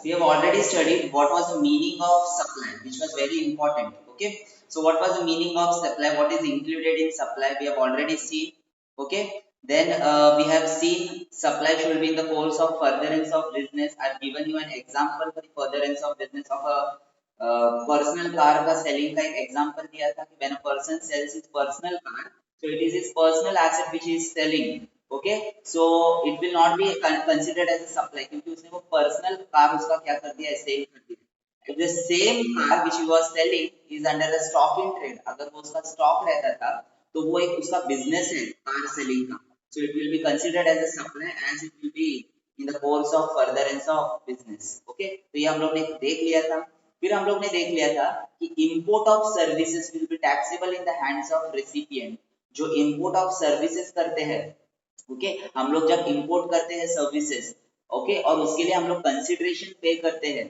we have already studied what was the meaning of supply, which was very important. Okay, so what was the meaning of supply? What is included in supply? We have already seen. Okay, then we have seen supply should be in the course of furtherance of business. I've given you an example for the furtherance of business of a personal car का selling का एक example दिया था कि when a person sells his personal car, so it is his personal asset which he is selling. Okay, so it will not be considered as a supply क्योंकि उसने वो personal car उसका क्या कर दिया है, sale कर दिया. If the same car which he was selling is under a stock in trade, अगर वो उसका stock रहता था तो वो एक उसका business है car selling का, so it will be considered as a supply as it will be in the course of furtherance of business. Okay, तो ये हम लोग ने देख लिया था. फिर हम लोग ने देख लिया था कि import of services will be taxable in the hands of recipient. जो import of services करते हैं, ओके हम लोग जब इंपोर्ट करते हैं सर्विसेज, ओके और उसके लिए हम लोग कंसिडरेशन पे करते हैं,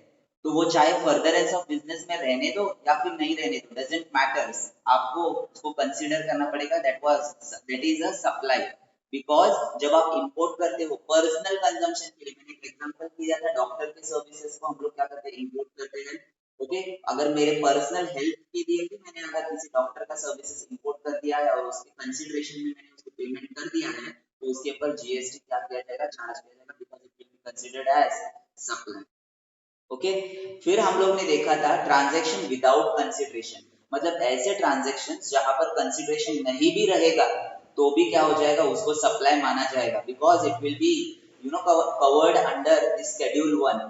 तो वो चाहे फर्दरेंस ऑफ बिजनेस में रहने दो या फिर नहीं रहने दो, डजंट मैटर्स, आपको उसको कंसीडर करना पड़ेगा. That is a supply. Because जब आप इंपोर्ट करते हो पर्सनल कंजम्पशन के लिए, मैंने एक एग्जांपल दिया था डॉक्टर के सर्विसेज को हम लोग क्या करते हैं, इंपोर्ट करते हैं. ओके, अगर मेरे पर्सनल हेल्थ के लिए भी मैंने अगर किसी डॉक्टर का सर्विसेज इंपोर्ट कर दिया है और उसके कंसीडरेशन में मैंने उसको पेमेंट कर दिया है, तो उसके ऊपर जीएसटी क्या किया जाएगा, चार्ज किया जाएगा, because it will be considered as supply. Okay, फिर हम लोग ने देखा था ट्रांजैक्शन विदाउट कंसीडरेशन, मतलब ऐसे ट्रांजैक्शन जहां पर कंसीडरेशन नहीं भी रहेगा तो भी क्या हो जाएगा, उसको सप्लाई माना जाएगा, because it will be covered under schedule 1.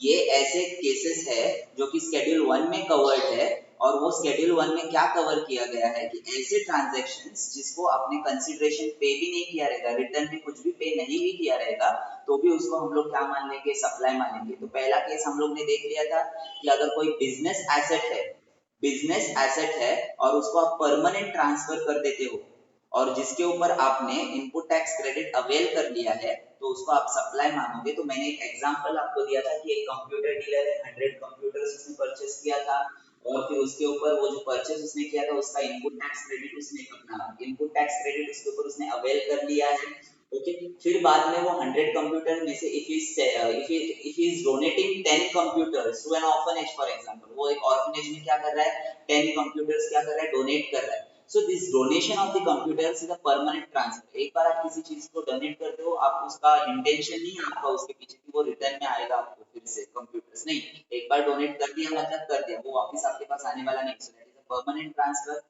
ये ऐसे केसेस है जो कि शेड्यूल 1 में कवर्ड है, और वो शेड्यूल 1 में क्या कवर किया गया है कि ऐसे ट्रांजैक्शंस जिसको आपने कंसीडरेशन पे भी नहीं किया रहेगा, रिटर्न में कुछ भी पे नहीं भी किया रहेगा, तो भी उसको हम लोग क्या मान लेंगे, सप्लाई मानेंगे. तो पहला केस हम लोग ने देख लिया था कि अगर कोई बिजनेस एसेट है और उसको आप परमानेंट ट्रांसफर कर देते हो और जिसके ऊपर आपने इनपुट टैक्स क्रेडिट अवेल कर लिया है, तो उसको आप सप्लाई मानोगे. तो मैंने एक एग्जांपल आपको दिया था कि एक कंप्यूटर डीलर है, 100 कंप्यूटर्स उसने परचेस किया था और फिर उसके ऊपर वो जो परचेस उसने किया था उसका इनपुट टैक्स क्रेडिट उसने अपना इनपुट टैक्स क्रेडिट उसके ऊपर उसने अवेल कर लिया है. ओके, फिर बाद में वो 100 कंप्यूटर में से if is donating 10 computers to an orphanage for example, वो एक ऑर्फनेज में क्या कर रहा है, 10 कंप्यूटर्स क्या कर रहा है, डोनेट कर रहा है. So this donation of the computers is a permanent transfer. एक बार आप किसी चीज को डोनेट करते हो, आप उसका इंटेंशन नहीं है आपका उसके पीछे कि वो रिटर्न में आएगा आपको फिर से कंप्यूटर्स, नहीं, एक बार डोनेट कर दिया मतलब कर दिया, वो वापस आपके पास आने वाला नहीं. So that is a permanent transfer.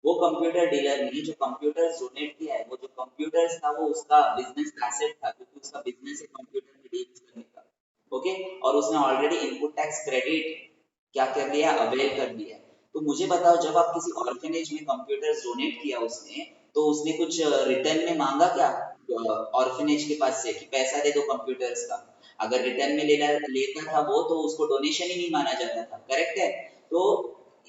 वो कंप्यूटर डीलर ने जो कंप्यूटर डोनेट किया है, वो जो कंप्यूटर्स था वो उसका बिजनेस एसेट था, क्योंकि उसका बिजनेस है कंप्यूटर में डील करने का. ओके, और उसने ऑलरेडी इनपुट टैक्स क्रेडिट क्या कर दिया, अवेल कर दिया. तो मुझे बताओ, जब आप किसी ऑर्फनेज में कंप्यूटर्स डोनेट किया उसने, तो उसने कुछ रिटर्न में मांगा क्या ऑर्फनेज के पास से कि पैसा दे दो कंप्यूटर्स का? अगर रिटर्न में लेता था वो, तो उसको डोनेशन ही नहीं माना जाता था, करेक्ट है. तो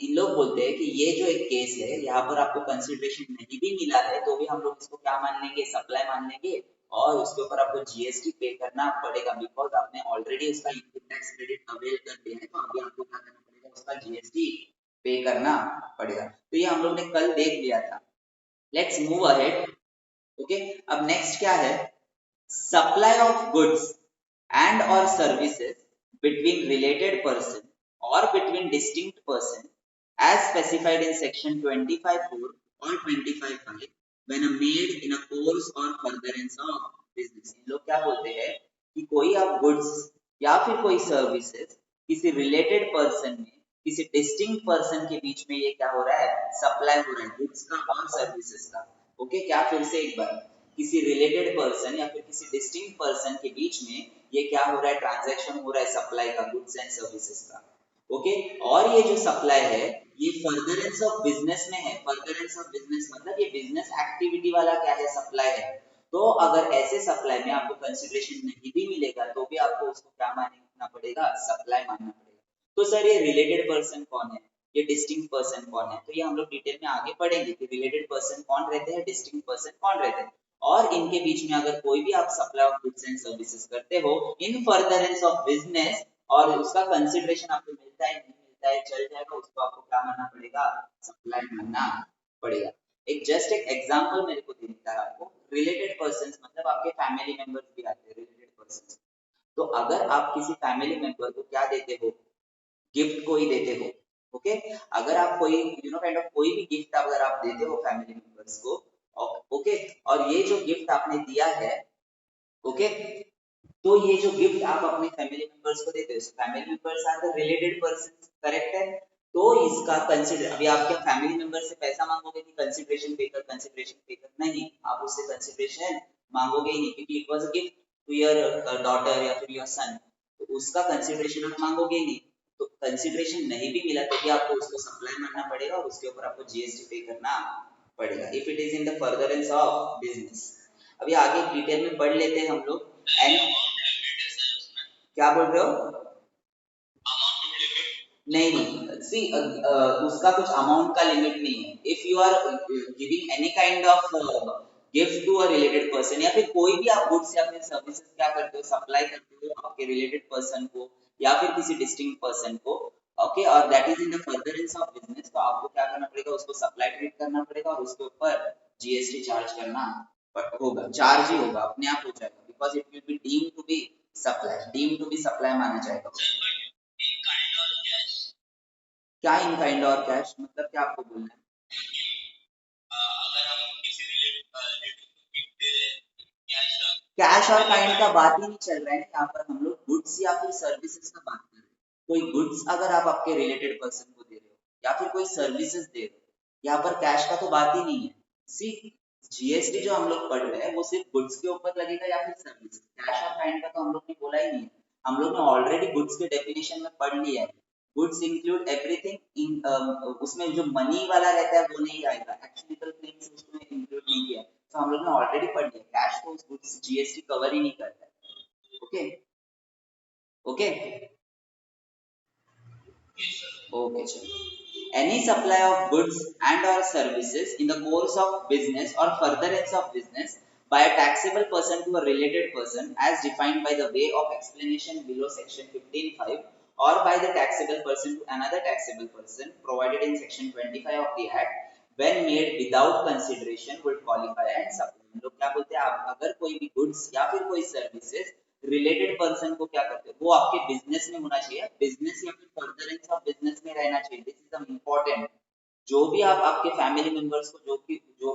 इन लोग बोलते हैं कि ये जो एक केस है, यहाँ पर आपको कंसिडरेशन नहीं भी मिला है तो भी हम लोग इसको क्या मान लेंगे, सप्लाई मान लेंगे, और उसके ऊपर आपको जीएसटी पे करना पड़ेगा, बिकॉज आपने ऑलरेडी उसका इनपुट टैक्स क्रेडिट अवेल कर दिया है, तो अभी आपको क्या करना पड़ेगा, उसका जीएसटी पे करना पड़ेगा. तो ये हम लोग ने कल देख लिया था. Let's move ahead. ओके, अब नेक्स्ट क्या है, supply of goods and or services between related person or between distinct person as specified in section 25(4) or 25(5) when made in a course or furtherance of business. इन लोग क्या बोलते हैं कि कोई आप गुड्स या फिर कोई सर्विसेज किसी रिलेटेड पर्सन में, किसी डिस्टिंक्ट पर्सन के बीच में ये क्या हो रहा है, सप्लाई हो रहा है गुड्स का और सर्विसेज का. ओके, क्या फिर से एक बार, किसी रिलेटेड पर्सन या फिर किसी डिस्टिंक्ट पर्सन के बीच में ये क्या हो रहा है, ट्रांजैक्शन हो रहा है सप्लाई का, गुड्स एंड सर्विसेज का. ओके, और ये जो सप्लाई है ये फर्दरेंस ऑफ बिजनेस में है. फर्दरेंस ऑफ बिजनेस मतलब ये बिजनेस एक्टिविटी वाला क्या है, सप्लाई है. तो अगर ऐसे सप्लाई में आपको कंसिडरेशन नहीं भी मिलेगा तो भी आपको उसको क्या मानना पड़ेगा, सप्लाई मानना पड़ेगा. तो सर ये रिलेटेड पर्सन कौन है, ये डिस्टिंक्ट पर्सन कौन है, तो ये हम लोग डिटेल में आगे पढ़ेंगे कि रिलेटेड पर्सन कौन रहते हैं, डिस्टिंक्ट पर्सन कौन रहते हैं, और इनके बीच में अगर कोई भी आप supply of goods and services करते हो इन फर्दरेंस ऑफ बिजनेस और उसका कंसिडरेशन आपको मिलता है नहीं मिलता है चल जाएगा, उसको आपको क्या मानना पड़ेगा, सप्लाई मानना पड़ेगा. एक एग्जांपल मेरे को देता है आपको. रिलेटेड पर्संस मतलब आपके फैमिली मेंबर्स भी आते हैं रिलेटेड पर्संस. तो अगर आप किसी फैमिली मेंबर को क्या देते हो, गिफ्ट कोई देते हो, ओके, अगर आप कोई काइंड ऑफ कोई भी गिफ्ट अगर आप देते हो फैमिली मेंबर्स को, ओके, और ये जो गिफ्ट आपने दिया है, ओके, तो ये जो गिफ्ट आप अपने फैमिली मेंबर्स को देते हो, family members are the related person, correct है, तो इसका कंसिडर, अभी आप क्या फैमिली मेंबर से पैसा मांगोगे कि कंसिडरेशन पे कर, नहीं, आप उससे कंसिडरेशन मांगोगे ही नहीं, क्योंकि it was a gift to your daughter या फिर योर सन, तो उसका कंसिडरेशन आप मांगोगे ही नहीं, तो कंसिडरेशन नहीं भी मिला तो भी आपको उसको सप्लाई मानना पड़ेगा और उसके ऊपर आपको जीएसटी पे करना पड़ेगा, if it is in the furtherance of business. अभी आगे डिटेल में पढ़ लेते हैं हम लोग। एंड क्या बोल रहे हो? नहीं नहीं, सी उसका कुछ अमाउंट का लिमिट नहीं है, if you are giving any kind of gift to a related person, या फिर कोई भी आप गुड्स या फिर सर्विसेज क्या करते हो, सप्लाई करते हो आपके रिलेटेड पर्सन को या फिर किसी डिस्टिंक्ट पर्सन को, ओके, और that is in the furtherance of business, तो आपको क्या करना पड़ेगा, उसको सप्लाई ट्रीट करना पड़ेगा और उसके ऊपर जीएसटी चार्ज करना होगा, चार्ज ही होगा, अपने आप हो जाएगा, because it will be deemed to be supply, deemed to be supply माना जाएगा। क्या इन काइंड और कैश मतलब क्या आपको बोलना है? कैश और काइंड का बात ही नहीं चल रहा है यहाँ पर, हम लोग गुड्स या फिर सर्विसेज का बात कर रहे हैं। कोई गुड्स अगर आप आपके रिलेटेड पर्सन को दे रहे हो या फिर कोई सर्विसेज दे रहे हो, यहाँ पर कैश का तो बात ही नहीं है। सी, जीएसटी जो हम लोग पढ़ रहे हैं वो सिर्फ गुड्स के ऊपर लगेगा या फिर सर्विस, कैश और काइंड का तो हम लोग ने बोला ही नहीं है। हम लोग ने ऑलरेडी गुड्स के डेफिनेशन में पढ़ लिया है, गुड्स इंक्लूड एवरीथिंग इन, उसमें जो मनी वाला रहता है वो नहीं आएगा, एक्चुअल थिंग्स उसमें इंक्लूड नहीं किया है, तो हम लोग ने ऑलरेडी पढ़ लिया, कैश तो उस गुड्स जीएसटी कवर ही नहीं करता है, ओके, ओके, ओके, चलो, any supply of goods and or services in the course of business or furtherance of business by a taxable person to a related person as defined by the way of explanation below section 15(5) or by the taxable person to another taxable person provided in section 25 of the act when made without consideration would qualify and supply। लोग क्या बोलते हैं, आप अगर कोई भी goods या फिर कोई सर्विसेज रिलेटेड पर्सन को क्या करते हैं, वो आपके बिजनेस में होना चाहिए, बिजनेस या फिर फर्दरेंस ऑफ बिजनेस में रहना चाहिए, दिस इज द इम्पोर्टेंट। जो भी आप आपके फैमिली मेंबर्स को जो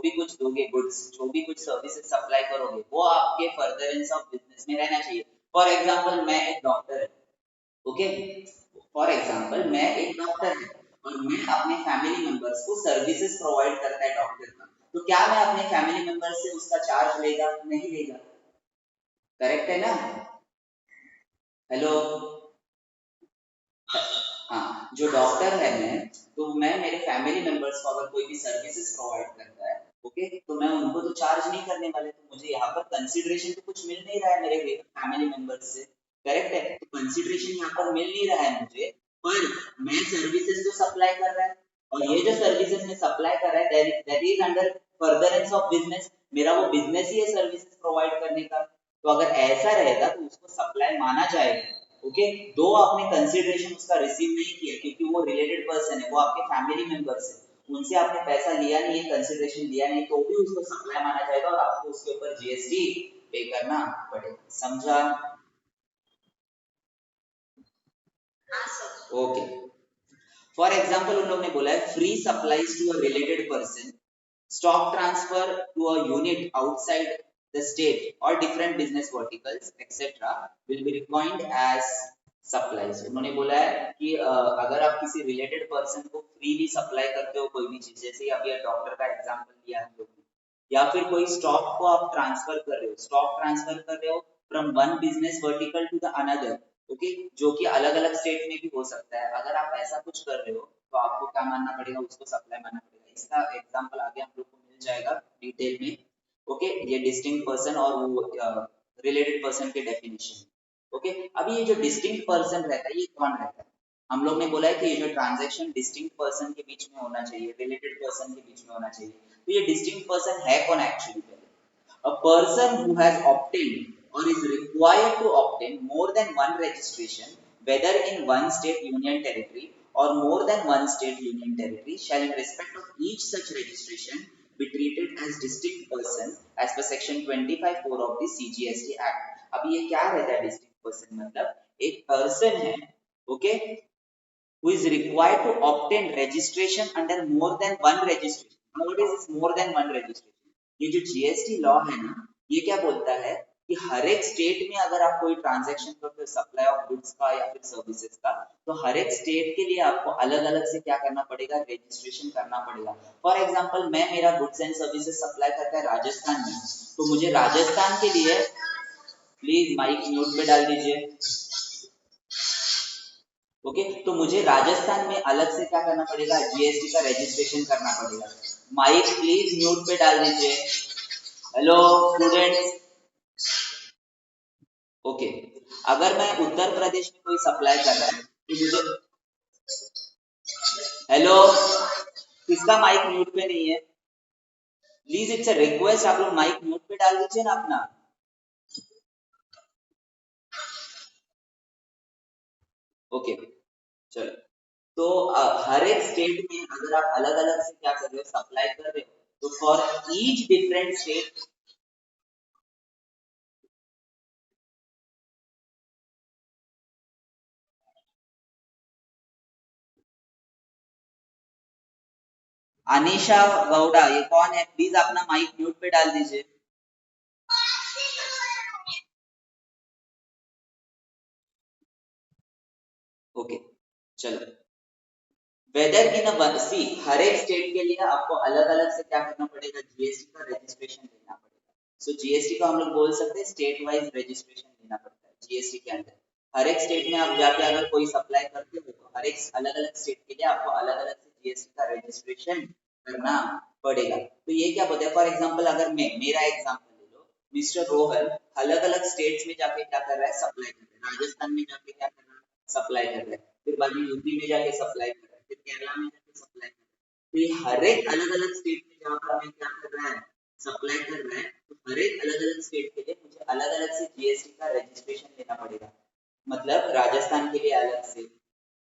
भी कुछ दोगे गुड्स, जो भी कुछ सर्विसेज सप्लाई करोगे, वो आपके फर्दरेंस ऑफ बिजनेस में रहना चाहिए। फॉर एग्जांपल मैं एक डॉक्टर है, ओके, फॉर एग्जांपल मैं एक डॉक्टर है और मैं अपने फैमिली मेंबर्स को सर्विसेज प्रोवाइड करता है डॉक्टर का, तो क्या मैं अपने फैमिली मेंबर्स से उसका चार्ज लेगा? नहीं लेगा, करेक्ट है ना? हेलो, हाँ, जो डॉक्टर है मैं मेरे फैमिली मेंबर्स को अगर कोई भी सर्विसेज प्रोवाइड करता है, ओके, तो मैं उनको तो चार्ज नहीं करने वाले, तो मुझे यहाँ पर कंसिडरेशन तो कुछ मिल नहीं रहा है मेरे फैमिली मेंबर्स से, करेक्ट है, तो कंसिडरेशन यहाँ पर मिल नहीं रहा है मुझे, पर मैं सर्विसेज तो सप्लाई कर रहा है, और ये जो सर्विसेज में सप्लाई कर रहा है that is under furtherance of business, मेरा वो बिजनेस ही है सर्विसेज प्रोवाइड करने का, तो अगर ऐसा रहेगा तो उसको सप्लाई माना जाएगा, ओके, दो आपने कंसिडरेशन उसका रिसीव नहीं किया क्योंकि वो रिलेटेड पर्सन है, वो आपके फैमिली मेंबर्स है, उनसे आपने पैसा लिया नहीं है, कंसिडरेशन लिया नहीं, तो भी उसको सप्लाई माना जाएगा और आपको उसके ऊपर जीएसटी पे करना पड़ेगा, समझा? ओके, फॉर एग्जांपल उन लोग ने बोला है free supplies to a related person, stock transfer to a unit outside the state or different business verticals etc will be required as supplies। उन्होंने बोला है कि अगर आप किसी रिलेटेड पर्सन को फ्रीली सप्लाई करते हो कोई भी चीज, जैसे अभी डॉक्टर का एग्जांपल दिया हम लोग ने, या फिर कोई स्टॉक को आप ट्रांसफर कर रहे हो, स्टॉक ट्रांसफर कर रहे हो from one business vertical to the another, okay, जो कि अलग अलग स्टेट में भी हो सकता है, अगर आप ऐसा कुछ कर रहे हो तो आपको क्या मानना पड़ेगा, उसको सप्लाई मानना पड़ेगा, इसका एग्जांपल आगे हम लोग को मिल जाएगा डिटेल में, ओके, ये डिस्टिंक्ट पर्सन और वो रिलेटेड पर्सन के डेफिनेशन, ओके। अभी ये जो डिस्टिंक्ट पर्सन रहता है ये कौन रहता है, हम लोग ने बोला है कि ये जो ट्रांजैक्शन डिस्टिंक्ट पर्सन के बीच में होना चाहिए, रिलेटेड पर्सन के बीच में होना चाहिए, तो ये डिस्टिंक्ट पर्सन है कौन actually? A person who has obtained or is required to obtain more than one registration, whether in one state union territory or more than one state union territory, shall in respect of each such registration be treated as distinct person as per section 25(4) of the CGST Act। अब ये क्या रहता है distinct person मतलब एक person है, okay, who is required to obtain registration under more than one registration. Now what is more than one registration? ये जो जीएसटी लॉ है ना, ये क्या बोलता है कि हर एक स्टेट में अगर आप कोई ट्रांजैक्शन करते हो सप्लाई ऑफ गुड्स का या फिर सर्विसेज का, तो हर एक स्टेट के लिए आपको अलग अलग से क्या करना पड़ेगा, रजिस्ट्रेशन करना पड़ेगा। फॉर एग्जांपल मैं मेरा गुड्स एंड सर्विसेज सप्लाई करता है राजस्थान में, तो मुझे राजस्थान के लिए, प्लीज माइक म्यूट पे डाल दीजिए, ओके, तो मुझे राजस्थान में अलग से क्या करना पड़ेगा, जीएसटी का रजिस्ट्रेशन करना पड़ेगा। माइक प्लीज म्यूट पे डाल दीजिए। हेलो स्टूडेंट्स, ओके, अगर मैं उत्तर प्रदेश में कोई सप्लाई कर रहा है तो मुझे, हेलो, किसका माइक म्यूट पे नहीं है, प्लीज इट्स अ रिक्वेस्ट, आप लोग माइक म्यूट पे डाल दीजिए ना अपना। ओके, चलो, तो हर एक स्टेट में अगर आप अलग अलग से क्या कर रहे हो, सप्लाई कर रहे हो, तो for each different state, Anisha Gowda ये कौन है, प्लीज अपना माइक म्यूट पे डाल दीजिए। ओके, चलो, वेदर इन अ सी, हर एक स्टेट के लिए आपको अलग अलग से क्या करना पड़ेगा, जीएसटी का रजिस्ट्रेशन लेना पड़ेगा। सो जीएसटी को हम लोग बोल सकते हैं स्टेट वाइज रजिस्ट्रेशन लेना पड़ता है जीएसटी के अंदर। हर एक स्टेट में आप जाके अगर कोई सप्लाई करते हो तो हर एक अलग अलग स्टेट के लिए आपको अलग अलग से जीएसटी का रजिस्ट्रेशन करना पड़ेगा। तो ये क्या बोलते हैं, फॉर एग्जाम्पल अगर मैं मेरा एग्जाम्पल ले लो, मिस्टर रोहन अलग अलग स्टेट्स में जाके क्या कर रहा है, सप्लाई कर रहा है, राजस्थान में जाके क्या कर रहा है, सप्लाई कर रहा है, फिर बाद में यूपी में जाके सप्लाई कर रहा है, फिर केरला में जाके सप्लाई कर रहा है। तो ये हर एक अलग अलग स्टेट में जहाँ पर हमें क्या कर रहा है, सप्लाई कर रहा है, तो हर एक अलग अलग स्टेट के लिए मुझे अलग अलग से जीएसटी का रजिस्ट्रेशन लेना पड़ेगा। मतलब राजस्थान के लिए अलग से,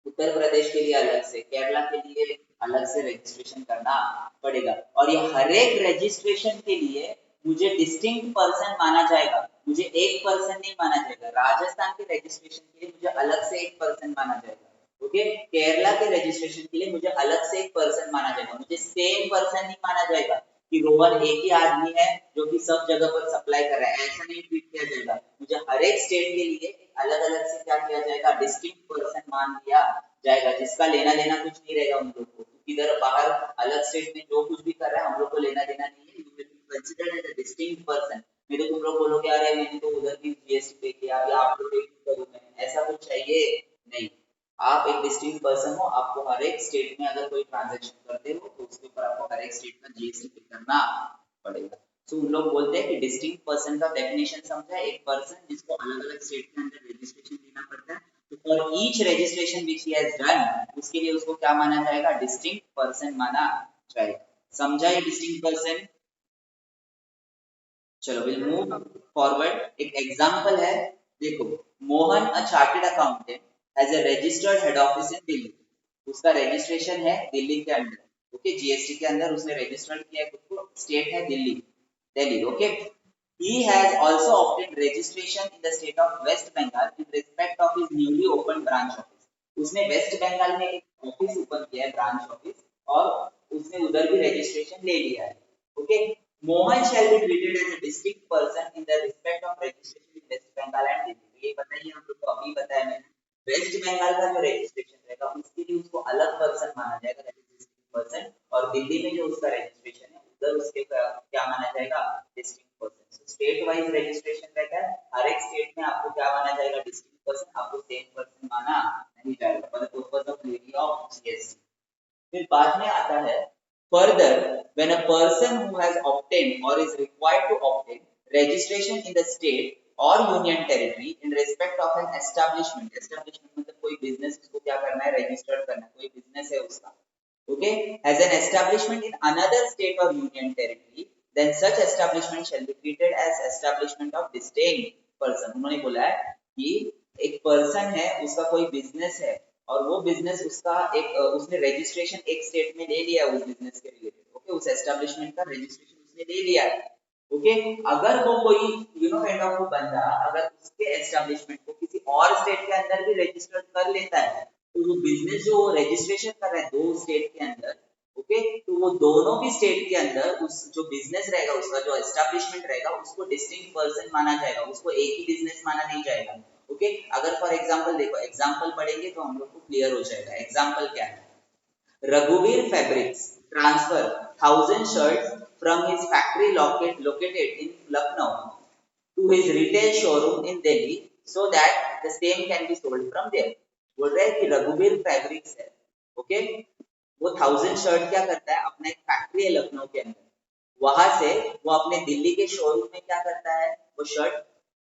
उत्तर प्रदेश के लिए अलग से, केरला के लिए अलग से रजिस्ट्रेशन करना पड़ेगा। और ये हर एक रजिस्ट्रेशन के लिए मुझे डिस्टिंक्ट पर्सन माना जाएगा, मुझे एक पर्सन नहीं माना जाएगा। राजस्थान के रजिस्ट्रेशन के लिए मुझे अलग से एक पर्सन माना जाएगा, ओके, केरला के रजिस्ट्रेशन के लिए मुझे अलग से एक पर्सन माना जाएगा, मुझे सेम पर्सन नहीं माना जाएगा कि रोहन एक ही आदमी है जो कि सब जगह पर सप्लाई कर रहा है, ऐसा नहीं ट्रीट किया जाएगा। मुझे हर एक स्टेट के लिए अलग अलग से क्या किया जाएगा, डिस्टिंक्ट पर्सन मान लिया जाएगा, जिसका लेना देना कुछ नहीं रहेगा उन लोग को। इधर बाहर अलग स्टेट में जो कुछ भी कर रहा है हम लोग को लेना देना नहीं है, you will be considered as a distinct person. नहीं तो तुम लोग बोलोगे अरे मैंने तो उधर भी जीएसटी पे किया, अभी आप लोग पे क्यों करूं मैं, ऐसा कुछ चाहिए नहीं। आप एक डिस्टिंक्ट पर्सन हो, आपको हर एक स्टेट में अगर कोई ट्रांजैक्शन करते हो तो उसके ऊपर आपको हर एक स्टेट का जीएसटी पे करना पड़ेगा। सो उन लोग बोलते हैं कि डिस्टिंक्ट पर्सन का डेफिनेशन समझा, एक पर्सन जिसको अलग अलग स्टेट के अंदर रजिस्ट्रेशन देना पड़ता है, तो for each registration which he has done, उसके लिए उसको क्या माना जाएगा, डिस्टिंक्ट पर्सन माना जाएगा। समझा ये डिस्टिंक्ट पर्सन। चलो विल मूव फॉरवर्ड। एक एग्जांपल है, देखो, Mohan a chartered accountant has a registered head office in Delhi, उसका रजिस्ट्रेशन है दिल्ली के अंदर, ओके, जीएसटी के अंदर उसने रजिस्टर्ड किया है खुद को, स्टेट है Delhi, Delhi, okay. He has also obtained registration in the state of West Bengal in respect of his newly opened branch office. उसने वेस्ट बंगाल में एक ऑफिस ओपन किया है, ब्रांच ऑफिस, और उसने उधर भी रजिस्ट्रेशन ले लिया है, okay. Mohan shall be treated as a distinct person in the respect of registration in West Bengal and Delhi। ये बताइए हम लोग को, अभी बताया मैंने, वेस्ट बंगाल का जो रजिस्ट्रेशन रहेगा उसके लिए उसको अलग पर्सन माना जाएगा, दैट इज डिस्टिंक्ट पर्सन, और दिल्ली में जो उसका रजिस्ट्रेशन है उधर उसके क्या माना जाएगा, distinct person. State wise registration रहता है, हर एक स्टेट में आपको क्या माना जाएगा, डिस्टिंक्ट पर्सन, आपको सेम पर्सन माना नहीं जाएगा for the purpose of levy of GST. फिर बाद में आता है, further when a person who has obtained or is required to obtain registration in the state or union territory in respect of an establishment, establishment मतलब कोई business उसको क्या करना है, रजिस्टर्ड करना है, कोई बिजनेस है उसका, okay, has an establishment in another state or union territory, then such establishment shall be treated as establishment of distinct person। उन्होंने बोला है कि एक पर्सन है, उसका कोई बिजनेस है, और वो बिजनेस उसका एक उसने रजिस्ट्रेशन एक स्टेट में ले लिया उस बिजनेस के रिलेटेड, ओके, उस एस्टेब्लिशमेंट का रजिस्ट्रेशन उसने ले लिया है, ओके अगर वो कोई काइंड ऑफ बंदा अगर उसके एस्टेब्लिशमेंट को किसी और स्टेट के अंदर भी रजिस्टर कर लेता है तो वो बिजनेस जो रजिस्ट्रेशन कर रहा है दो स्टेट के अंदर ओके तो वो दोनों भी स्टेट के अंदर उस जो बिजनेस रहेगा उसका जो एस्टेब्लिशमेंट रहेगा उसको डिस्टिंक्ट पर्सन माना जाएगा, उसको एक ही बिजनेस माना नहीं जाएगा। ओके अगर फॉर एग्जांपल देखो एग्जांपल पढ़ेंगे तो हम लोग को क्लियर हो जाएगा। एग्जांपल क्या है, Raghuveer Fabrics transfer 1,000 shirts from his factory located in Lucknow to his retail showroom in Delhi so that the same can be sold from there। बोल रहे हैं कि रघुवीर फैब्रिक्स है ओके वो 1,000 शर्ट क्या करता है अपना एक फैक्ट्री है लखनऊ के अंदर वहां से वो अपने दिल्ली के शोरूम में क्या करता है वो शर्ट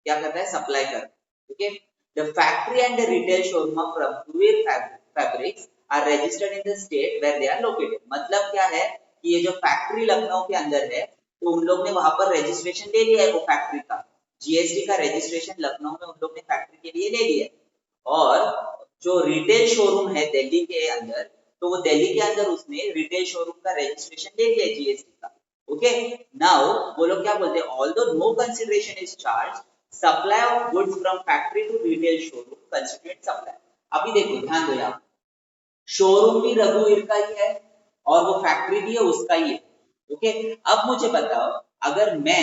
क्या करता है सप्लाई करता है okay the factory and the retail showroom of रघुवीर fabrics are registered in the state where they are located. मतलब क्या है कि ये जो फैक्ट्री लखनऊ के अंदर है तो उन लोग ने वहां पर रजिस्ट्रेशन ले लिया है वो फैक्ट्री का जीएसटी का रजिस्ट्रेशन लखनऊ में उन लोग ने फैक्ट्री के लिए ले लिया है। और जो रिटेल शोरूम है दिल्ली के अंदर तो वो दिल्ली के अंदर उसने रिटेल शोरूम का रजिस्ट्रेशन ले लिया है जीएसटी का ओके नाउ वो लोग क्या बोलते हैं although no consideration is charge supply of goods from factory to retail showroom constitute supply. अभी देखो ध्यान दो यहाँ शोरूम भी रघुवीर का ही है और वो फैक्ट्री भी है उसका ही है ओके अब मुझे बताओ अगर मैं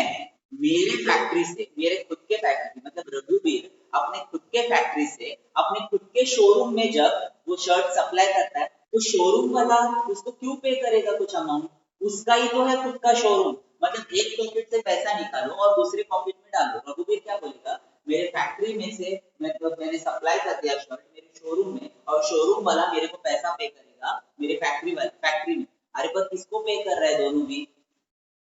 मेरे फैक्ट्री से मेरे खुद के फैक्ट्री मतलब रघुवीर अपने खुद के फैक्ट्री से अपने खुद के शोरूम में जब वो शर्ट सप्लाई करता है तो शोरूम वाला उसको क्यों पे करेगा कुछ अमाउंट उसका ही तो है खुद का शोरूम मतलब एक पॉकेट से पैसा निकालो और दूसरे पॉकेट में डालो। रघुवीर क्या बोलेगा मेरे फैक्ट्री में से मतलब मैंने सप्लाई कर दिया शर्ट मेरे शोरूम में और शोरूम वाला मेरे को पैसा पे करेगा मेरे फैक्ट्री में। अरे पर किसको पे कर रहा है दोनों भी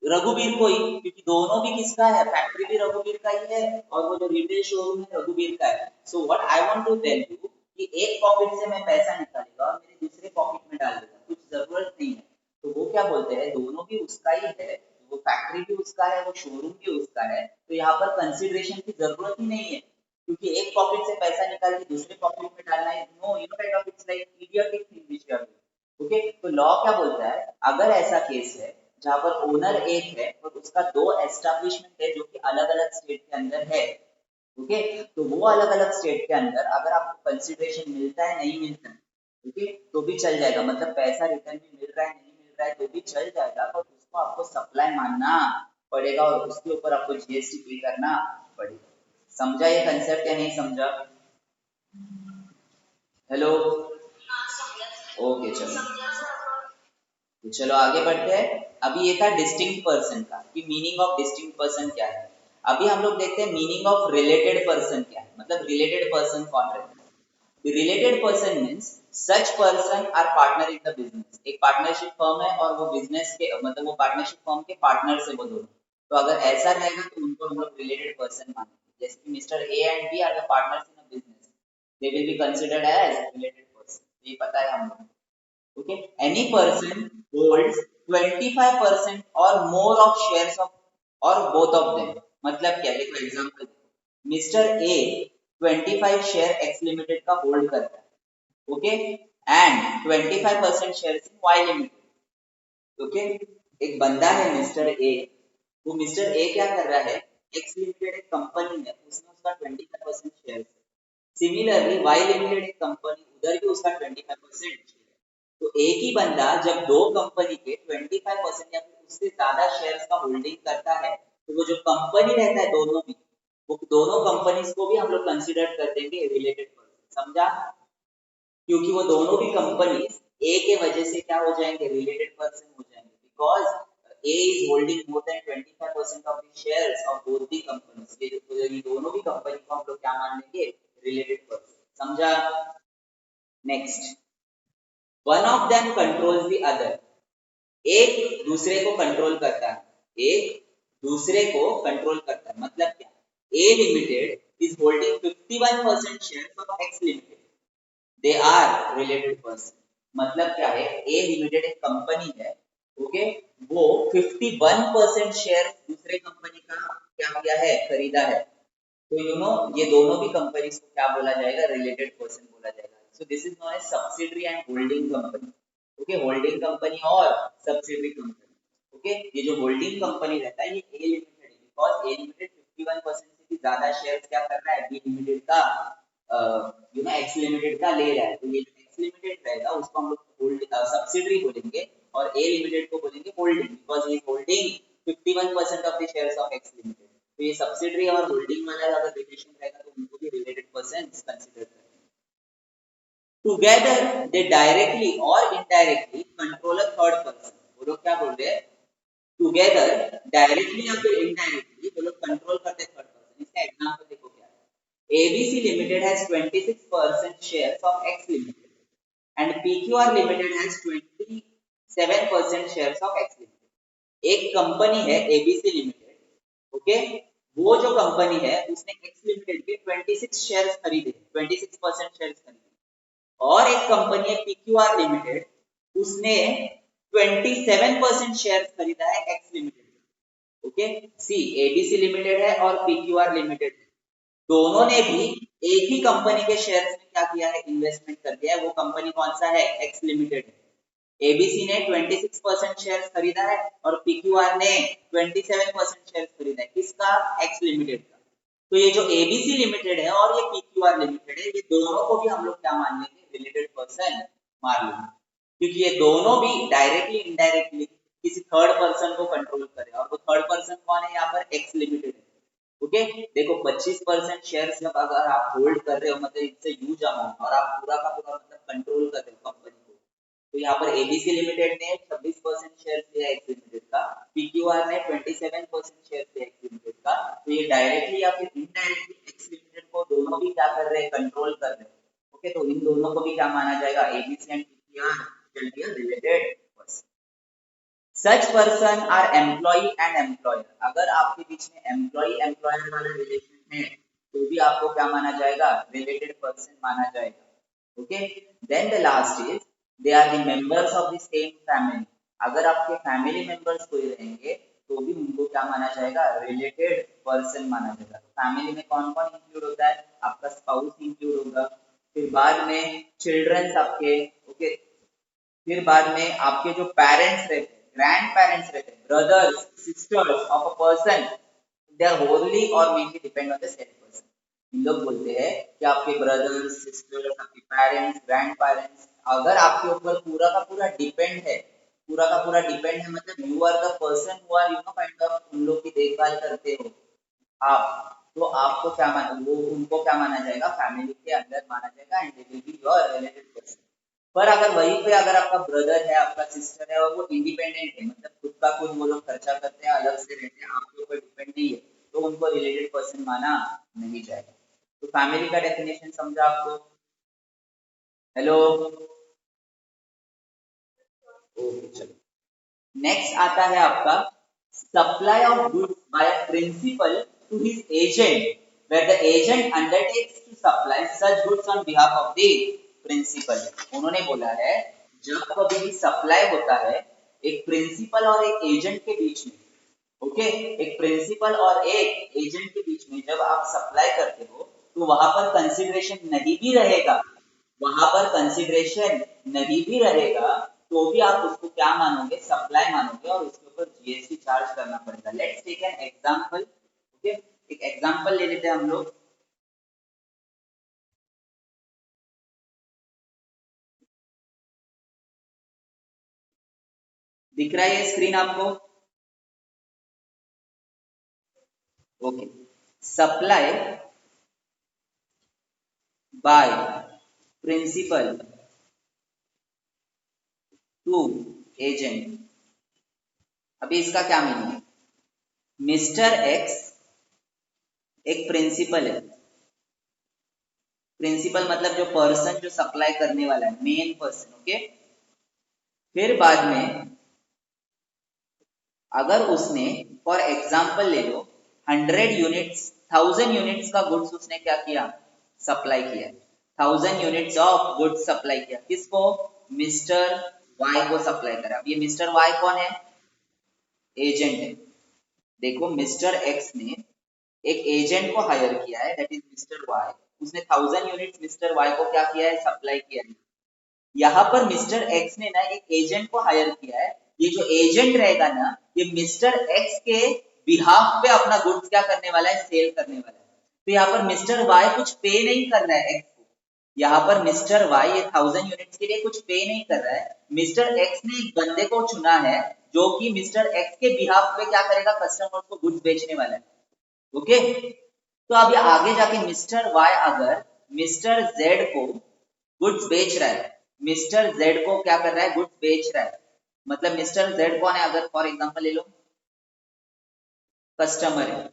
रघुवीर को ही क्योंकि दोनों भी किसका है फैक्ट्री भी रघुवीर का ही है और वो जो रिटेल शोरूम है रघुवीर का है। So what I want to tell you कि एक पॉकेट से मैं पैसा निकालेगा और मेरे दूसरे पॉकेट में डाल देगा कुछ जरूरत नहीं है। तो वो क्या बोलते हैं दोनों भी उसका ही है वो फैक्ट्री भी उसका है वो शोरूम भी उसका है तो यहाँ पर कंसिडरेशन की जरूरत ही नहीं है क्योंकि एक पॉकेट से पैसा निकाल के दूसरे पॉकेट में डालना है no you know kind of it's like idiotic thing which you are doing okay. तो लॉ क्या बोलता है अगर ऐसा केस है जहां पर ओनर एक है और उसका दो एस्टेब्लिशमेंट है जो कि अलग अलग स्टेट के अंदर है ओके तो वो अलग अलग स्टेट के अंदर अगर आपको कंसिडरेशन मिलता है नहीं मिलता है ओके तो भी चल जाएगा मतलब पैसा रिटर्न में मिल रहा है नहीं मिल रहा है तो भी चल जाएगा पर उसको आपको सप्लाई मानना पड़ेगा और उसके ऊपर आपको जीएसटी पे करना पड़ेगा। समझा ये कंसेप्ट या नहीं समझा? हेलो ओके चलो तो चलो आगे बढ़ते हैं। अभी ये था डिस्टिंक्ट पर्सन का कि मीनिंग ऑफ डिस्टिंक्ट पर्सन क्या है। अभी हम लोग देखते हैं मीनिंग ऑफ रिलेटेड पर्सन क्या है मतलब रिलेटेड पर्सन कौन रहता है। Related person means such person are partner in the business. एक पार्टनरशिप फर्म है और वो बिजनेस के मतलब वो पार्टनरशिप फर्म के पार्टनर से वो दोनों तो अगर ऐसा रहेगा तो उनको हम लोग रिलेटेड पर्सन मानेंगे जैसे कि mister A and B are the partners in a business they will be considered as related person ये पता है हम लोग okay any person holds 25% or more of shares of or both of them मतलब क्या देखो example mister A 25 share X limited का hold करता है okay and 25% shares in Y limited okay एक बंदा है मिस्टर ए वो मिस्टर ए क्या कर रहा है एक्स लिमिटेड एक कंपनी है उसमें उसका 25% शेयर सिमिलरली वाई लिमिटेड एक कंपनी उधर भी उसका 25% तो एक ही बंदा जब दो कंपनी के 25% या फिर उससे ज्यादा शेयर्स का होल्डिंग करता है तो वो जो कंपनी रहता है दोनों भी वो दोनों कंपनीज को भी हम लोग कंसीडर कर देंगे रिलेटेड पर्सन। समझा? क्योंकि वो दोनों भी कंपनीज ए के वजह से क्या हो जाएंगे रिलेटेड पर्सन हो जाएंगे because A is holding more than 25% of the shares of both the companies. ये दोनों भी कंपनी को हम लोग क्या मान लेंगे रिलेटेड पर्सन। समझा? Next one of them controls the other एक दूसरे को कंट्रोल करता है एक दूसरे को कंट्रोल करता है मतलब क्या A limited is holding 51% share of X limited they are related person. मतलब क्या है ए लिमिटेड एक कंपनी है ओके वो 51% शेयर दूसरे कंपनी का क्या किया है खरीदा है तो यू नो ये दोनों भी कंपनीज को क्या बोला जाएगा रिलेटेड पर्सन बोला जाएगा। So this is known as subsidiary and holding company okay holding company और सब्सिडरी कंपनी ओके ये जो होल्डिंग कंपनी रहता है ये A limited because A limited 51% से भी ज्यादा शेयर्स क्या कर रहा है, बी लिमिटेड का एक्स लिमिटेड का ले रहा है। तो ये जो एक्स लिमिटेड रहेगा उसको हम लोग होल्ड सब्सिडरी बोलेंगे और ए लिमिटेड को बोलेंगे holding, because he is holding 51% of the shares of X limited. तो ये सब्सिडरी और होल्डिंग वाला अगर रिलेशन रहेगा तो उनको भी रिलेटेड पर्सन्स कंसीडर करेंगे। टुगेदर दे डायरेक्टली और indirectly control a third person. वो लोग क्या बोल रहे हैं, टुगेदर डायरेक्टली या फिर इनडायरेक्टली वो लोग कंट्रोल करते थर्ड पर्सन। इसका एग्जांपल देखो क्या है, ABC limited has 26% shares of X limited and PQR limited has 27% shares of X limited. एक कंपनी है ABC लिमिटेड, ओके, वो जो कंपनी है उसने X लिमिटेड के 26 शेयर्स खरीदे, 26% शेयर्स खरीदे, और एक कंपनी है PQR लिमिटेड, उसने 27% शेयर्स खरीदा है एक्स लिमिटेड। ओके, सी ABC लिमिटेड है और PQR लिमिटेड है, दोनों ने भी एक ही कंपनी के शेयर्स में क्या किया है, इन्वेस्टमेंट कर दिया है। वो कंपनी कौन सा है, एक्स लिमिटेड है। ABC ने 26% शेयर्स खरीदा है और PQR ने 27% शेयर्स खरीदा है, किसका, एक्स लिमिटेड का। तो ये जो ABC लिमिटेड है और ये PQR लिमिटेड है, ये दोनों को भी हम लोग क्या मान लेंगे, रिलेटेड पर्सन मान लेंगे, क्योंकि ये दोनों भी डायरेक्टली इनडायरेक्टली किसी थर्ड पर्सन को कंट्रोल करे, और वो थर्ड पर्सन कौन है, यहाँ पर एक्स लिमिटेड है। ओके, देखो 25% शेयर्स जब अगर आप होल्ड कर रहे हो, मतलब इट्स अ ह्यूज अमाउंट, और आप पूरा का पूरा मतलब कंट्रोल कर रहे हो कंपनी को, तो यहाँ पर ABC लिमिटेड ने 26% शेयर लिया एक्स लिमिटेड का, PQR ने 27% शेयर लिया एक्स लिमिटेड का, तो ये डायरेक्टली या फिर इनडायरेक्टली एक्स लिमिटेड को दोनों भी क्या कर रहे हैं, कंट्रोल कर रहे हैं। ओके, तो इन दोनों को भी क्या माना जाएगा, ABC and PQR will be a related person. Such person are employee and employer. अगर आपके बीच में एम्प्लॉई एम्प्लॉयर वाला रिलेशन है तो भी आपको क्या माना जाएगा, रिलेटेड पर्सन माना जाएगा। Okay, then the last is they are the members of the same family. अगर आपके फैमिली मेंबर्स कोई रहेंगे तो भी उनको क्या माना जाएगा, रिलेटेड पर्सन माना जाएगा। तो फैमिली में कौन कौन इंक्लूड होता है, आपका स्पाउस इंक्लूड होगा, फिर बाद में चिल्ड्रंस आपके, ओके, फिर बाद में आपके जो पेरेंट्स रहते हैं, ग्रैंड पेरेंट्स रहते हैं, brothers sisters of a person, they are wholly और mainly depend on the same person. इन लोग बोलते हैं कि आपके ब्रदर्स सिस्टर्स, आपके पेरेंट्स, ग्रैंड पेरेंट्स अगर आपके ऊपर पूरा का पूरा डिपेंड है, पूरा का पूरा डिपेंड है, मतलब you are the person who are kind of उन लोग की देखभाल करते हो आप, तो आपको क्या माना, वो उनको क्या माना जाएगा, फैमिली के अंदर माना जाएगा and they will be your related person. पर अगर वहीं पे अगर आपका ब्रदर है, आपका सिस्टर है और वो इंडिपेंडेंट है, मतलब खुद का खुद वो लोग खर्चा करते हैं, अलग से रहते हैं, आपके ऊपर डिपेंड नहीं है, तो उनको रिलेटेड पर्सन माना नहीं जाएगा। तो फैमिली का डेफिनेशन समझा आपको, हेलो, ओके चलो। नेक्स्ट आता है आपका supply of goods by a principal to his agent where the agent undertakes to supply such goods on behalf of the principal। उन्होंने बोला है जब कभी भी सप्लाई होता है एक प्रिंसिपल और एक एजेंट के बीच में, ओके, एक प्रिंसिपल और एक एजेंट के बीच में जब आप सप्लाई करते हो तो वहां पर कंसिडरेशन नहीं भी रहेगा, वहां पर कंसिडरेशन नहीं भी रहेगा तो भी आप उसको क्या मानोगे, सप्लाई मानोगे, और उसके ऊपर GST चार्ज करना पड़ेगा। Let's take an example. Okay, एक एग्जांपल ले लेते हैं हम लोग। दिख रहा है ये स्क्रीन आपको, okay, supply by principal to agent. अभी इसका क्या मीनिंग है, मिस्टर एक्स एक प्रिंसिपल है, प्रिंसिपल मतलब जो पर्सन जो सप्लाई करने वाला है, मेन पर्सन, ओके। फिर बाद में अगर उसने फॉर एग्जांपल ले लो 100 यूनिट्स 1000 यूनिट्स का गुड्स उसने क्या किया, सप्लाई किया, 1000 यूनिट्स ऑफ गुड्स सप्लाई किया, किसको, मिस्टर वाई को सप्लाई करा। अब ये मिस्टर वाई कौन है, एजेंट है। देखो मिस्टर एक्स ने एक एजेंट को हायर किया है, दैट इज मिस्टर वाई, उसने 1000 यूनिट्स मिस्टर वाई को क्या किया है, सप्लाई किया है। यहाँ पर मिस्टर एक्स ने ना एक एजेंट को हायर किया है, ये जो एजेंट रहेगा ना ये मिस्टर एक्स के बिहाफ पे अपना गुड्स क्या करने वाला है, सेल करने वाला है। तो यहाँ पर मिस्टर वाई कुछ पे नहीं कर रहा है एक्स को, यहाँ पर मिस्टर वाई ये 1000 यूनिट्स के लिए कुछ पे नहीं कर रहा है। मिस्टर एक्स ने एक बंदे को चुना है जो कि मिस्टर एक्स के बिहाफ पे क्या करेगा, कस्टमर को गुड्स बेचने वाला है। ओके, तो अब ये आगे जाके मिस्टर वाई अगर मिस्टर जेड को गुड्स बेच रहा है, मिस्टर जेड को क्या कर रहा है, गुड्स बेच रहा है, मतलब मिस्टर जेड कौन है, अगर फॉर एग्जांपल ले लो कस्टमर है,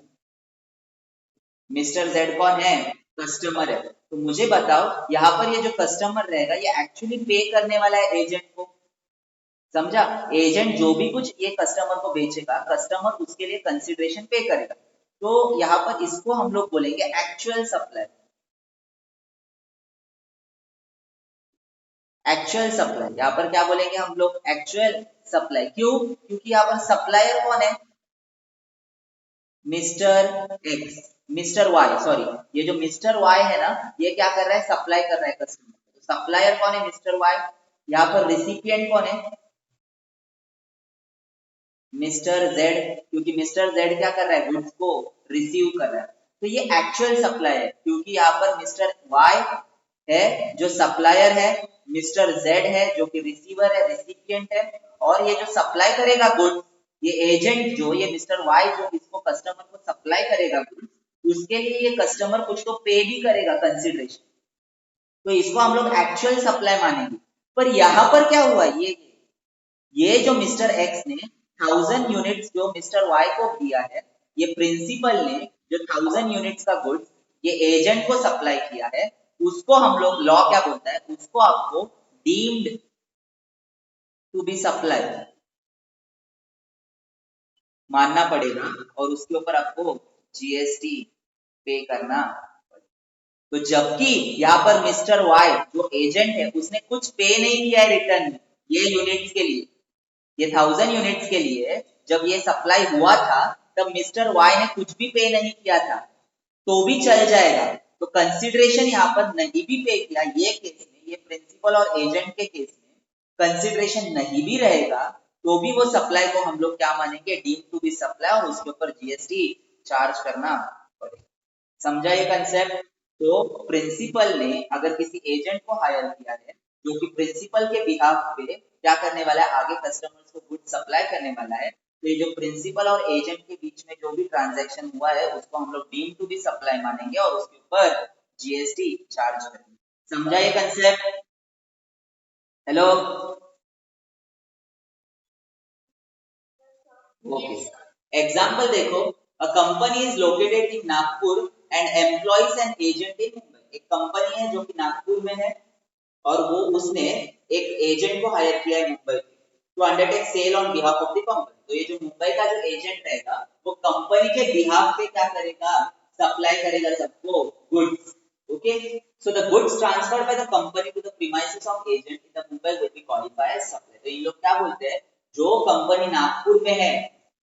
मिस्टर जेड कौन है, कस्टमर है। तो मुझे बताओ यहाँ पर ये जो कस्टमर रहेगा ये एक्चुअली पे करने वाला है एजेंट को, समझा। एजेंट जो भी कुछ ये कस्टमर को बेचेगा, कस्टमर उसके लिए कंसिडरेशन पे करेगा। तो यहाँ पर इसको हम लोग बोलेंगे एक्चुअल सप्लाई। एक्चुअल सप्लाई यहाँ पर क्या बोलेंगे हम लोग, एक्चुअल सप्लाई। क्यों, क्योंकि यहाँ पर सप्लायर कौन है, mister X, mister Y sorry, ये जो मिस्टर वाई है ना ये क्या कर रहा है, सप्लाई कर रहा है कस्टमर। तो सप्लायर कौन है, मिस्टर वाई। यहाँ पर रिसिपिएंट कौन है, मिस्टर जेड, क्योंकि मिस्टर जेड क्या कर रहा है, गुड्स को रिसीव कर रहा है। तो ये एक्चुअल सप्लाई है, क्योंकि यहाँ पर मिस्टर वाई है जो सप्लायर है, मिस्टर जेड है जो कि रिसीवर है, रिसिपिएंट है, और ये जो सप्लाई करेगा गुड्स, ये एजेंट जो ये मिस्टर वाई जो इसको कस्टमर को सप्लाई करेगा गुड्स, उसके लिए ये कस्टमर कुछ तो पे भी करेगा कंसिडरेशन। तो इसको हम लोग एक्चुअल सप्लाई मानेंगे। पर यहाँ पर क्या हुआ, ये जो मिस्टर एक्स ने 1000 यूनिट्स जो मिस्टर वाई को दिया है, ये प्रिंसिपल ने जो 1000 यूनिट्स का गुड्स ये एजेंट को सप्लाई किया है, उसको हम लोग लॉ क्या बोलता है, उसको आपको डीम्ड टू बी सप्लाई मानना पड़ेगा, और उसके ऊपर आपको जीएसटी पे करना। तो जबकि यहाँ पर मिस्टर वाई जो एजेंट है उसने कुछ पे नहीं किया है रिटर्न में, ये यूनिट्स के लिए, ये 1000 यूनिट्स के लिए जब ये सप्लाई हुआ था तब मिस्टर वाई ने कुछ भी पे नहीं किया था, तो भी चल जाएगा। तो कंसिडरेशन यहाँ पर नहीं भी पे किया, ये केस में, ये प्रिंसिपल और एजेंट के केस में कंसिडरेशन नहीं भी रहेगा, तो भी वो सप्लाई को हम लोग क्या मानेंगे, डीम टू बी सप्लाई, और उसके ऊपर जीएसटी चार्ज करना पड़ेगा। समझा ये कंसेप्ट। तो प्रिंसिपल ने अगर किसी एजेंट को हायर किया है जो कि प्रिंसिपल के बिहाफ पे क्या करने वाला है, आगे कस्टमर्स को गुड सप्लाई करने वाला है, तो ये जो प्रिंसिपल और एजेंट के बीच में जो भी ट्रांजैक्शन हुआ है उसको हम लोग डीम टू बी सप्लाई मानेंगे और उसके ऊपर जीएसटी चार्ज करेंगे। समझा ये कंसेप्ट। हेलो, ओके, एग्जांपल देखो, अ company is located in Nagpur and employs an agent इन मुंबई। एक कंपनी है जो कि नागपुर में है और वो उसने एक एजेंट को हायर किया है Mumbai to undertake sale on behalf of the company. तो ये जो मुंबई का जो एजेंट रहेगा वो कंपनी के बिहाफ पे क्या करेगा, सप्लाई करेगा सबको goods. Okay, so the goods transferred by the company to the premises of agent in the Mumbai will be qualified as supply. तो ये लोग क्या बोलते हैं, जो कंपनी नागपुर में है,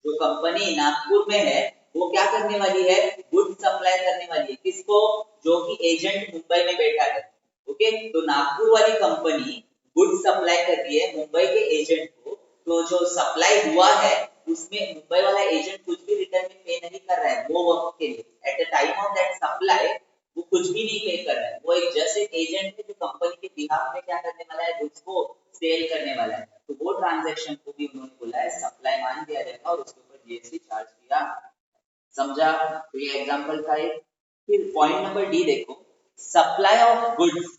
जो कंपनी नागपुर में है वो क्या करने वाली है, गुड्स सप्लाई करने वाली है, किसको, जो कि एजेंट मुंबई में बैठा है। ओके, तो नागपुर वाली कंपनी गुड्स सप्लाई कर रही है मुंबई के एजेंट को, तो जो सप्लाई हुआ है उसमें मुंबई वाला एजेंट कुछ भी रिटर्न में पे नहीं कर रहा है वो वक्त के लिए, at the time of that supply वो कुछ भी नहीं पे कर रहा है, वो एक जस्ट एक एजेंट है जो कंपनी के बिहाफ में क्या करने वाला है, गुड्स को सेल करने वाला है। तो वो ट्रांजैक्शन को भी उन्होंने बोला है सप्लाई मान दिया जाएगा और उसके ऊपर जीएसटी चार्ज किया। समझा। तो ये एग्जांपल था एक। फिर पॉइंट नंबर डी देखो, supply of goods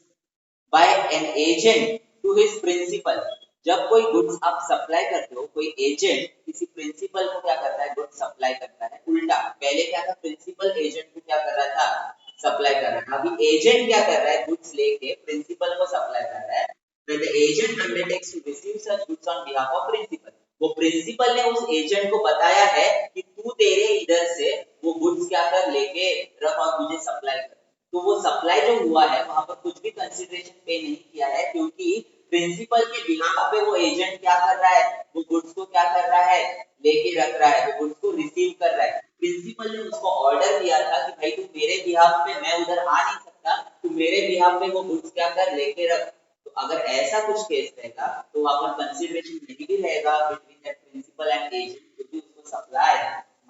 by an agent to his principal. जब कोई गुड्स आप सप्लाई करते हो, कोई एजेंट किसी प्रिंसिपल को क्या करता है, गुड्स सप्लाई करता है। उल्टा पहले क्या था, प्रिंसिपल एजेंट को क्या कर रहा था, सप्लाई कर रहा था। अभी एजेंट क्या कर रहा है, गुड्स लेके प्रिंसिपल को सप्लाई कर रहा है। When the agent undertakes to receive such goods on behalf of principal, वो प्रिंसिपल ने उस एजेंट को बताया है कि तू तेरे इधर से वो गुड्स क्या कर, लेके रख और मुझे सप्लाई कर। तो वो सप्लाई जो हुआ है वहां पर कुछ भी कंसीडरेशन पे नहीं किया है, क्योंकि प्रिंसिपल के बिहाफ पे वो एजेंट क्या कर रहा है, वो गुड्स को क्या कर रहा है, लेके रख रहा है, वो गुड्स को रिसीव कर रहा है। प्रिंसिपल ने उसको ऑर्डर दिया था कि भाई तू मेरे बिहाफ पे, मैं उधर आ नहीं सकता, तू मेरे बिहाफ पे वो गुड्स क्या कर, लेके रख। तो अगर ऐसा कुछ केस रहेगा तो वहां पर कंसीडरेशन नहीं भी रहेगा between that principal and agent, जो भी उसको सप्लाई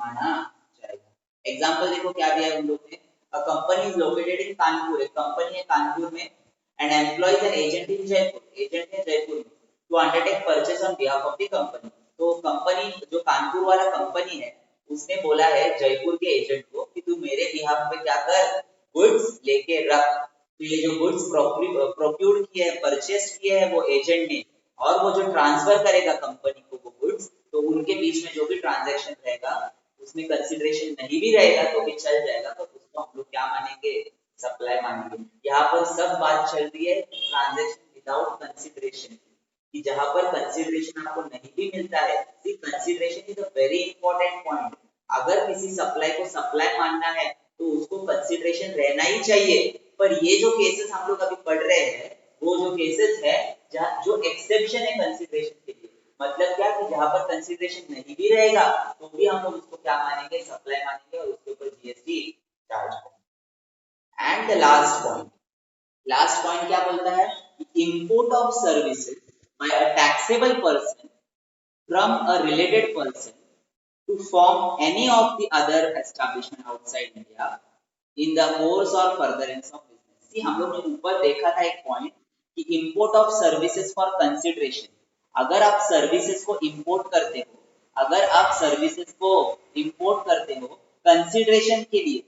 माना जाएगा। एग्जाम्पल देखो क्या दिया है उन लोग ने, a company is located in Kanpur, एक कंपनी है कानपुर में, and employs an agent in Jaipur, agent है जयपुर में, to undertake purchase on behalf of the company. तो कंपनी जो कानपुर वाला कंपनी है उसने बोला है जयपुर के एजेंट को कि तू मेरे बिहाफ पे क्या कर, गुड्स लेके रख। तो ये जो गुड्स प्रोक्यूर किए हैं, परचेस किए हैं वो एजेंट ने, और वो जो ट्रांसफर करेगा कंपनी को वो गुड्स, तो उनके बीच में जो भी ट्रांजैक्शन रहेगा उसमें कंसीडरेशन नहीं भी रहेगा तो भी चल जाएगा, तो उसको हम लोग क्या मानेंगे, सप्लाई मानेंगे। यहाँ पर सब बात चल रही है ट्रांजैक्शन विदाउट कंसीडरेशन, कि जहां पर कंसीडरेशन आपको नहीं भी मिलता है, consideration is a very important point. अगर किसी सप्लाई को सप्लाई मानना है तो उसको कंसीडरेशन रहना ही चाहिए। पर ये जो केसेस हम लोग अभी पढ़ रहे हैं वो जो केसेस है जहाँ जो एक्सेप्शन है कंसीडरेशन के लिए, मतलब क्या कि जहां पर कंसीडरेशन नहीं भी रहेगा तो भी हम लोग उसको क्या मानेंगे, सप्लाई मानेंगे और उसके ऊपर जीएसटी चार्ज करेंगे। एंड द लास्ट पॉइंट क्या बोलता है, import of services by a taxable person from a related person to form any of the other establishment outside India in the course or furtherance of business। See, हम लोग ने ऊपर देखा था एक पॉइंट कि import of services for consideration, अगर आप सर्विसेज को इंपोर्ट करते हो, अगर आप सर्विसेज को इंपोर्ट करते हो कंसिडरेशन के लिए,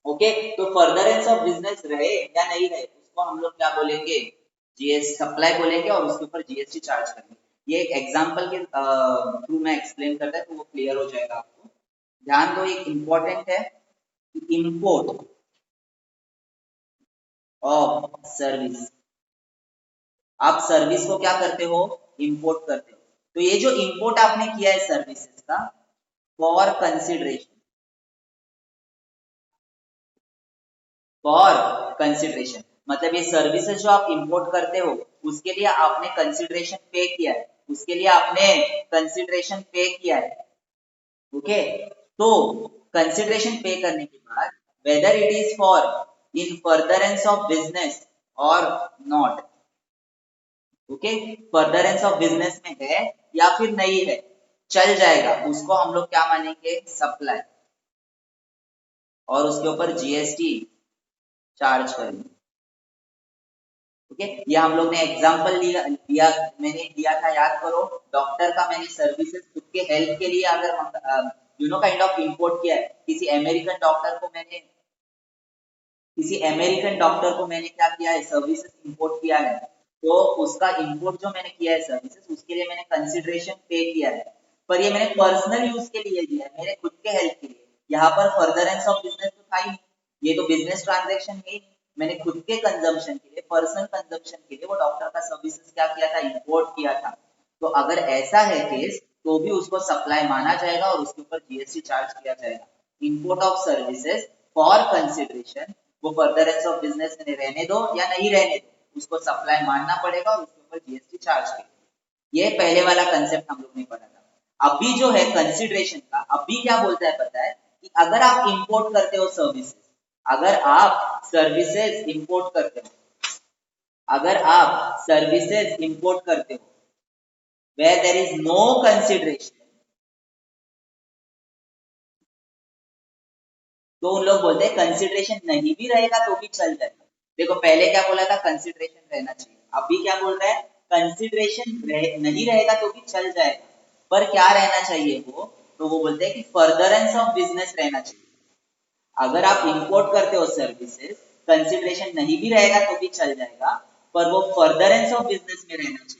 ओके, तो फर्दरेंस ऑफ बिजनेस रहे या नहीं रहे उसको हम लोग क्या बोलेंगे, जीएस सप्लाई बोलेंगे और उसके ऊपर जीएसटी चार्ज करेंगे। ये एक एग्जांपल के थ्रू मैं एक्सप्लेन करता है तो वो क्लियर हो जाएगा आपको। ध्यान दो, एक इंपॉर्टेंट है, इंपोर्ट ऑफ सर्विस। आप सर्विस को क्या करते हो, इंपोर्ट करते हो। तो ये जो इंपोर्ट आपने किया है सर्विसेज का फॉर कंसिडरेशन, फॉर कंसिडरेशन मतलब ये सर्विसेज जो आप इंपोर्ट करते हो उसके लिए आपने कंसिडरेशन पे किया है, उसके लिए आपने कंसिडरेशन पे किया है, ओके। तो कंसिडरेशन पे करने के बाद whether it is for in furtherance of business और not, okay, furtherance of business में है या फिर नहीं है चल जाएगा, उसको हम लोग क्या मानेंगे, सप्लाई, और उसके ऊपर जीएसटी चार्ज करेंगे, ओके। ये हम लोग ने एग्जांपल लिया मैंने दिया था, याद करो, डॉक्टर का मैंने सर्विसेज खुद के हेल्थ के लिए अगर काइंड ऑफ इंपोर्ट किया है, किसी अमेरिकन डॉक्टर को मैंने क्या किया है, सर्विसेज इंपोर्ट किया है, तो उसका इंपोर्ट जो मैंने किया है सर्विसेज उसके लिए मैंने कंसिडरेशन पे किया है, पर ये मैंने पर्सनल यूज के लिए दिया है, मेरे खुद के हेल्थ के लिए। यहाँ पर फर्दरेंस ऑफ बिजनेस तो था ही, ये तो बिजनेस ट्रांजैक्शन है, मैंने खुद के कंजम्पशन के लिए, पर्सनल कंजम्पशन के लिए वो डॉक्टर का सर्विसेज क्या किया था, इंपोर्ट किया था। तो अगर ऐसा है केस तो भी उसको सप्लाई माना जाएगा और उसके ऊपर जीएसटी चार्ज किया जाएगा। Import of services for consideration, वो फर्दरेंस ऑफ बिजनेस में रहने दो या नहीं रहने दो, उसको सप्लाई मानना पड़ेगा और उसके ऊपर जीएसटी चार्ज करेगा। ये पहले वाला कंसेप्ट हम लोग ने पढ़ा था। अभी जो है कंसिडरेशन का, अभी क्या बोलता है पता है, कि अगर आप इंपोर्ट करते हो सर्विसेज, अगर आप सर्विसेज इंपोर्ट करते हो, अगर आप सर्विसेज इंपोर्ट करते हो where there is no consideration, तो उन लोग बोलते हैं कंसिडरेशन नहीं भी रहेगा तो भी चल जाएगा। देखो पहले क्या बोला था, कंसिडरेशन रहना चाहिए, अभी क्या बोल रहा है, कंसिडरेशन नहीं रहेगा तो भी चल जाएगा, पर क्या रहना चाहिए वो, तो वो बोलते हैं कि फर्दरेंस ऑफ बिजनेस रहना चाहिए। अगर आप इंपोर्ट करते हो सर्विसेज, कंसिडरेशन नहीं भी रहेगा तो भी चल जाएगा, पर वो फर्दरेंस ऑफ बिजनेस में रहना चाहिए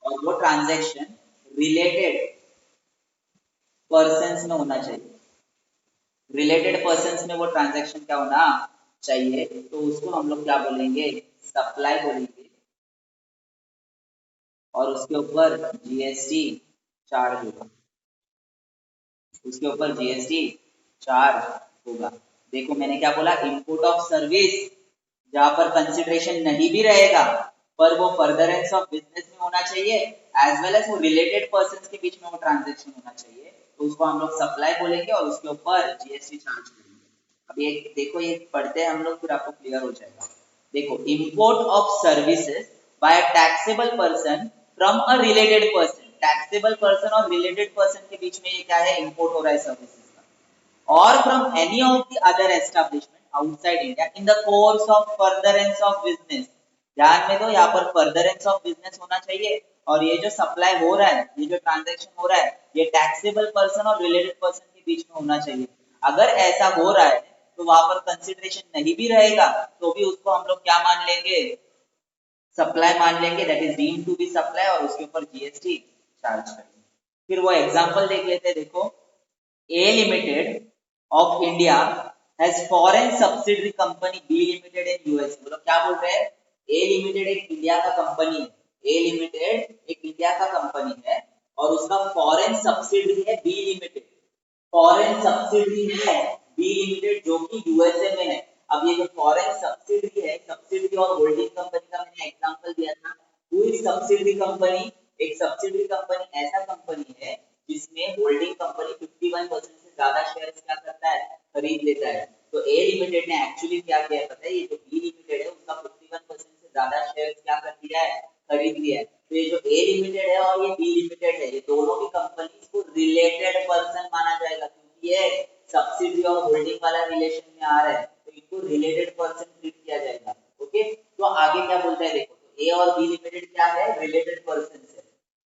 और वो ट्रांजैक्शन रिलेटेड पर्सन्स में होना चाहिए। रिलेटेड पर्सन्स में वो ट्रांजैक्शन क्या होना चाहिए, तो उसको हम लोग क्या बोलेंगे, सप्लाई बोलेंगे, और उसके ऊपर जीएसटी चार्ज होगा, उसके ऊपर जीएसटी चार्ज होगा। देखो मैंने क्या बोला, इनपुट ऑफ सर्विस जहां पर कंसिडरेशन नहीं भी रहेगा पर वो फर्दरेंस ऑफ बिजनेस में होना चाहिए, एज वेल एज वो रिलेटेड पर्सन्स के बीच में वो ट्रांजैक्शन होना चाहिए, तो उसको हम लोग सप्लाई बोलेंगे और उसके ऊपर जीएसटी चार्ज करेंगे। अब ये देखो, ये पढ़ते हैं हम लोग फिर आपको क्लियर हो जाएगा। देखो, import of services by a taxable person from a related person, taxable person और रिलेटेड पर्सन के बीच में ये क्या है, इंपोर्ट हो रहा है services, or from any of the other establishment outside India in the course of furtherance of business। ध्यान में दो, यहाँ पर furtherance of business होना चाहिए, और ये जो सप्लाई हो रहा है, ये जो ट्रांजेक्शन हो रहा है, ये टैक्सेबल पर्सन और रिलेटेड पर्सन के बीच में होना चाहिए। अगर ऐसा हो रहा है तो वहां पर कंसिडरेशन नहीं भी रहेगा तो भी उसको हम लोग क्या मान लेंगे, सप्लाई मान लेंगे, that is deemed to be supply, और उसके ऊपर जीएसटी चार्ज करेंगे। फिर वो एग्जांपल देख लेते हैं, देखो A Limited of India has foreign subsidiary company B Limited in US। बोलो क्या बोल रहे हैं, A Limited एक इंडिया का कंपनी है, A Limited एक इंडिया का कंपनी है और उसका फॉरेन सब्सिडरी है B Limited, फॉरेन सब्सिडरी है B Limited जो कि यूएसए में है। अब ये जो फॉरेन सब्सिडरी है, सब्सिडरी और होल्डिंग कंपनी का मैंने एग्जांपल दिया था, कोई सब्सिडरी कंपनी, एक सब्सिडरी कंपनी ऐसा कंपनी है जिसमें होल्डिंग कंपनी 51% से ज्यादा शेयर्स क्या करता है, खरीद लेता है। तो ए लिमिटेड ने एक्चुअली क्या किया है पता है, ये जो बी लिमिटेड है उसका 51% से ज्यादा शेयर्स क्या कर दिया है, खरीद लिया है। तो ये जो ए लिमिटेड है और ये बी लिमिटेड है, ये दोनों भी कंपनीज को रिलेटेड पर्सन माना जाएगा, क्योंकि ये सब्सिडी और होल्डिंग वाला रिलेशन में आ रहा है, तो इनको रिलेटेड पर्सन ट्रीट किया जाएगा। ओके, तो आगे क्या बोलता है देखो, तो ए और बी लिमिटेड क्या है, रिलेटेड पर्सन है।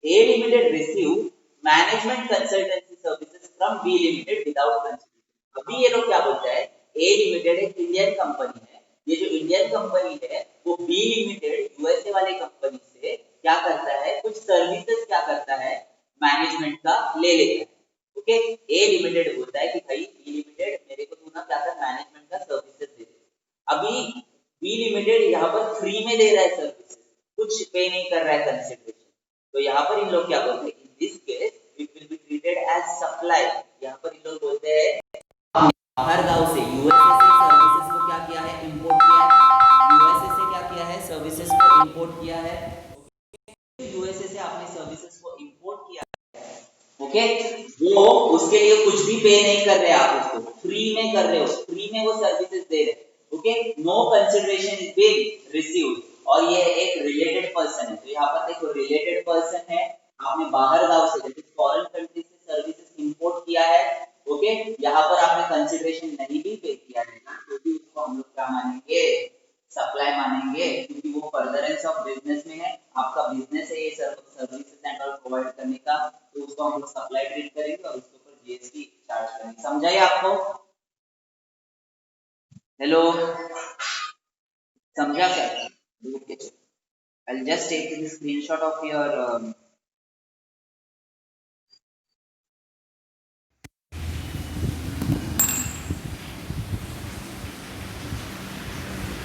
A Limited receive management consultancy services from B Limited without consideration। अभी ये लोग क्या बोलता है, A Limited एक इंडियन कंपनी है, ये जो इंडियन कंपनी है वो B Limited यूएसए वाले कंपनी से क्या करता है, कुछ सर्विसेज क्या करता है, मैनेजमेंट का ले लेता है। ओके, A Limited बोलता है कि भाई B Limited मेरे को तू ना क्या कर, मैनेजमेंट का सर्विसेज दे दे। अभी B Limited यहाँ पर फ्री में दे रहा है सर्विसेज, कुछ पे नहीं कर रहा है कंसिडरेशन। तो यहाँ पर इन लोग क्या बोलते हैं, in this case it will be treated as supply. यहाँ पर इन लोग बोलते हैं बाहर गांव से यूएसए से सर्विसेज को क्या किया है, इंपोर्ट किया है, यूएसए से क्या किया है, सर्विसेज को इंपोर्ट किया है। यूएसए से आपने सर्विसेज को इंपोर्ट किया, ओके, वो उसके लिए कुछ भी पे नहीं कर रहे, आप उसको फ्री में कर रहे हो, फ्री में वो सर्विसेज दे रहे हैं। Okay, no consideration is been received, और ये एक रिलेटेड पर्सन है। तो यहाँ पर देखो रिलेटेड पर्सन है, आपने बाहर गांव से जैसे फॉरेन कंट्री से सर्विसेज इंपोर्ट किया है। ओके, यहाँ पर आपने कंसिडरेशन नहीं भी पे किया है ना, तो भी उसको हम लोग क्या मानेंगे, सप्लाई मानेंगे, क्योंकि वो फर्दरेंस ऑफ बिजनेस में है, आपका बिजनेस है ये सर्विसेज एंड ऑल प्रोवाइड करने का, तो उसको हम लोग सप्लाई ट्रीट करेंगे और उसके ऊपर जीएसटी चार्ज करेंगे। समझाइए आपको, हेलो, समझा क्या? Okay, I'll just take the screenshot of your